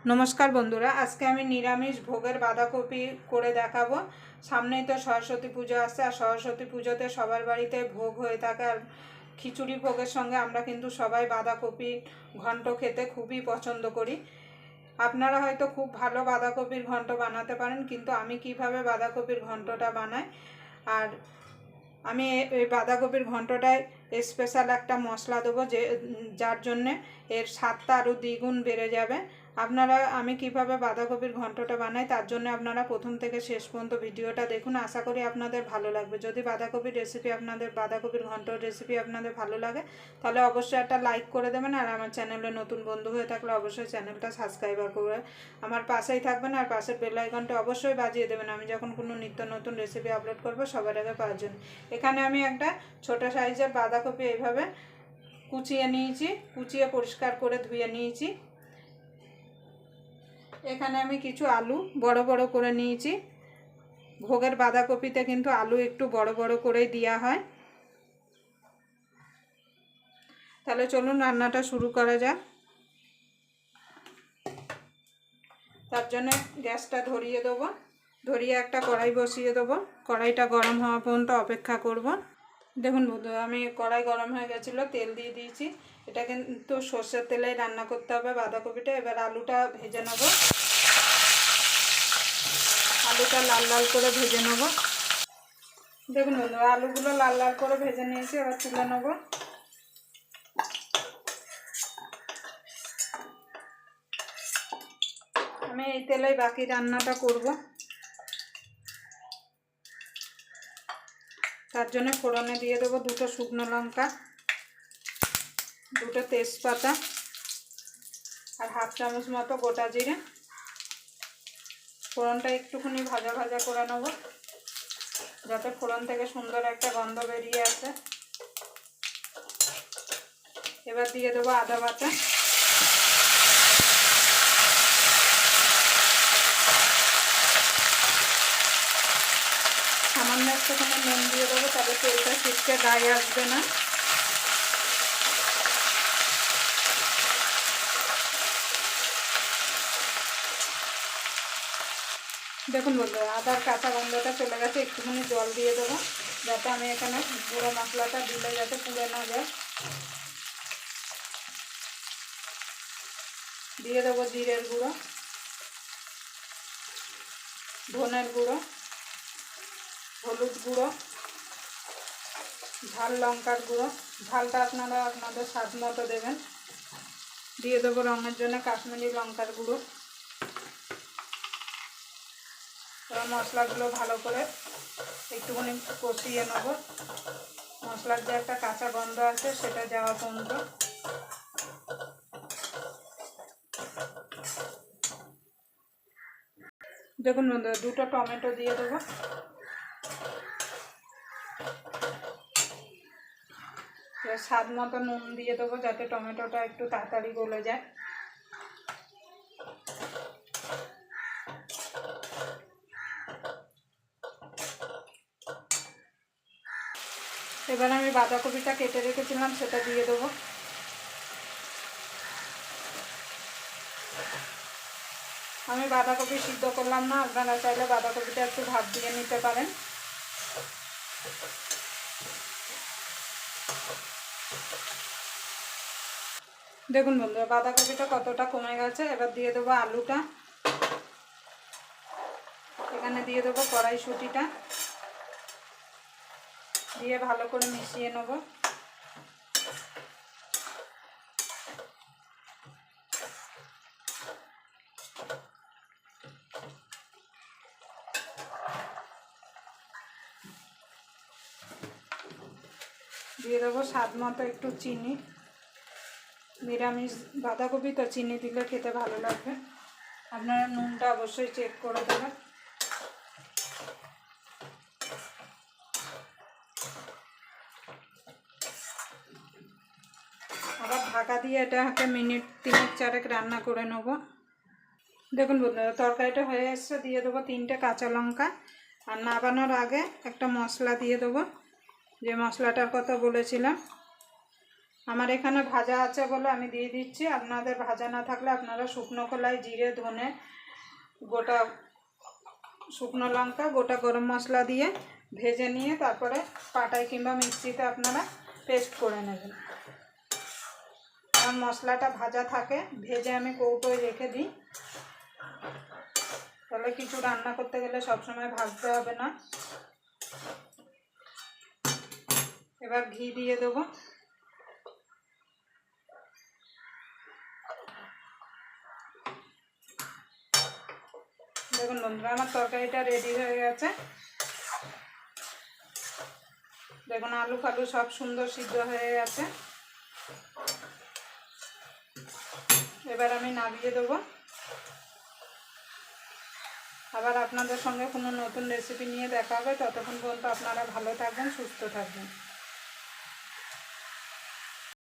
नमस्कार बंधुरा आज के आमी निरामिष भोगेर बाँधाकपि करे देखाबो। सामनेई तो सरस्वती पूजो आसछे और सरस्वती पूजोते सबार बाड़ीते भोग हये थाके और खिचुड़ी भोगेर संगे आमरा किन्तु सबाई बाँधाकपि घन्ट खेते खूबई पछंद करी। आपनारा हयतो खूब भालो बाँधाकपिर घन्ट बानाते पारेन, किन्तु आमी किभाबे बाँधाकपिर घन्टटा बानाई और आमी এই বাঁধাকপির ঘন্টটায় স্পেশাল একটা মশলা দেবো যে যার জন্য এর স্বাদটা আরও দ্বিগুণ বেড়ে যাবে। আপনারা আমি কিভাবে বাঁধাকপির ঘন্টটা বানাই তার জন্য আপনারা প্রথম থেকে শেষ পর্যন্ত ভিডিওটা দেখুন, আশা করি আপনাদের ভালো লাগবে। যদি বাঁধাকপির রেসিপি আপনাদের বাঁধাকপির ঘন্টর রেসিপি আপনাদের ভালো লাগে তাহলে অবশ্যই একটা লাইক করে দেবেন, আর আমার চ্যানেলে নতুন বন্ধু হয়ে থাকলে অবশ্যই চ্যানেলটা সাবস্ক্রাইব করে আমার পাশেই থাকবেন আর পাশের বেল আইকনটা অবশ্যই বাজিয়ে দেবেন আমি যখন কোনো নিত্য নতুন রেসিপি আপলোড করব সবার আগে পাওয়ার জন্য। এখানে আমি একটা ছোট সাইজের বাঁধাকপি এইভাবে কুচিয়ে নিয়েছি, কুচিয়ে পরিষ্কার করে ধুয়ে নিয়েছি। এখানে আমি কিছু আলু বড় বড় করে নিয়েছি। ভোগের বাঁধাকপিতে কিন্তু আলু একটু বড় বড় করেই দেওয়া হয়। তাহলে চলুন রান্নাটা শুরু করা যাক। তার জন্য গ্যাসটা ধরিয়ে দেবো, ধরিয়ে একটা কড়াই বসিয়ে দেবো। কড়াইটা গরম হওয়া পর্যন্ত অপেক্ষা করব। দেখুন বন্ধুরা, আমি কড়াই গরম হয়ে গেছিলো, তেল দিয়ে দিয়েছি। এটা কিন্তু সর্ষের তেলেই রান্না করতে হবে বাঁধাকপিটা। এবার আলুটা ভেজে নেব, আলুটা লাল লাল করে ভেজে নেব। দেখুন বন্ধুরা, আলুগুলো লাল লাল করে ভেজে নিয়েছি, এবার তুলে নেব। আমি এই তেলেই বাকি রান্নাটা করব। তার জন্য ফোড়নে দিয়ে দেবো দুটো শুকনো লঙ্কা, দুটো তেজপাতা আর হাফ চামচ মতো গোটা জিরে। ফোড়নটা একটুখানি ভাজা ভাজা করে নেব যাতে ফোড়ন থেকে সুন্দর একটা গন্ধ বেরিয়ে আসে। এবার দিয়ে দেবো আদা বাটা, সামান্য একটুখানি নুন দিয়ে দেবো, তবে তেলটা ছিটকে গায়ে আসবে না। দেখুন বন্ধুরা, আদার কাঁচা গন্ধটা চলে গেছে। একটুখানি জল দিয়ে দেবো যাতে আমি এখানে গুঁড়ো মশলাটা দিলে যাতে পুড়ে না যায়। দিয়ে দেবো জিরের গুঁড়ো, ধনের গুঁড়ো, হলুদ গুঁড়ো, ঝাল লঙ্কার গুঁড়ো। ঝালটা আপনারা আপনাদের স্বাদ মতো দেবেন। দিয়ে দেবো রঙের জন্য কাশ্মীরি লঙ্কার গুঁড়ো। এবার মশলাগুলো ভালো করে একটুখানি কষিয়ে নেব, মশলার যে একটা কাঁচা গন্ধ আছে সেটা যাওয়া পর্যন্ত। দেখুন বন্ধুরা, দুটো টমেটো দিয়ে দেবো। স্বাদ মতো নুন দিয়ে দেবো যাতে টমেটোটা একটু তাড়াতাড়ি গলে যায়। এবার আমি বাঁধাকপিটা কেটে রেখেছিলাম সেটা দিয়ে দেবো। আমি বাঁধাকপি সিদ্ধ করলাম না, আপনারা চাইলে বাঁধাকপিটা একটু ভাপ দিয়ে নিতে পারেন। দেখুন বন্ধুরা, বাঁধাকপিটা কতটা কমে গেছে। এবার দিয়ে দেবো আলুটা, এখানে দিয়ে দেবো কড়াইশুঁটিটা, দিয়ে ভালো করে মিশিয়ে নেব। দিয়ে দেবো স্বাদ মতো একটু চিনি। নিরামিষ বাঁধাকপি তো চিনি দিলে খেতে ভালো লাগবে। আপনারা নুনটা অবশ্যই চেক করে দেবেন। আবার ঢাকা দিয়ে এটাকে মিনিট 3-4 রান্না করে নেব। দেখুন বন্ধুরা, তরকারিটা হয়ে এসছে। দিয়ে দেবো 3টে কাঁচা লঙ্কা। আর নামানোর আগে একটা মশলা দিয়ে দেবো, যে মশলাটার কথা বলেছিলাম আমার এখানে ভাজা আছে বলে আমি দিয়ে দিচ্ছি, আপনাদের ভাজা না থাকলে আপনারা শুকনো খোলায় জিরে, ধনে, গোটা শুকনো লঙ্কা, গোটা গরম মশলা দিয়ে ভেজে নিয়ে তারপরে পাটায় কিংবা মিক্সিতে আপনারা পেস্ট করে নেবেন। আর মশলাটা ভাজা থাকে, ভেজে আমি কৌটোয় রেখে দিই, তাহলে কিছু রান্না করতে গেলে সবসময় ভাজতে হবে না। এবার ঘি দিয়ে দেবো। দেখুন বন্ধুরা, আমার তরকারিটা রেডি হয়ে গেছে। দেখুন আলু ফালু সব সুন্দর সিদ্ধ হয়ে গেছে। এবার আমি নামিয়ে দেবো। আবার আপনাদের সঙ্গে কোনো নতুন রেসিপি নিয়ে দেখা হবে। ততক্ষণ পর্যন্ত আপনারা ভালো থাকবেন, সুস্থ থাকবেন।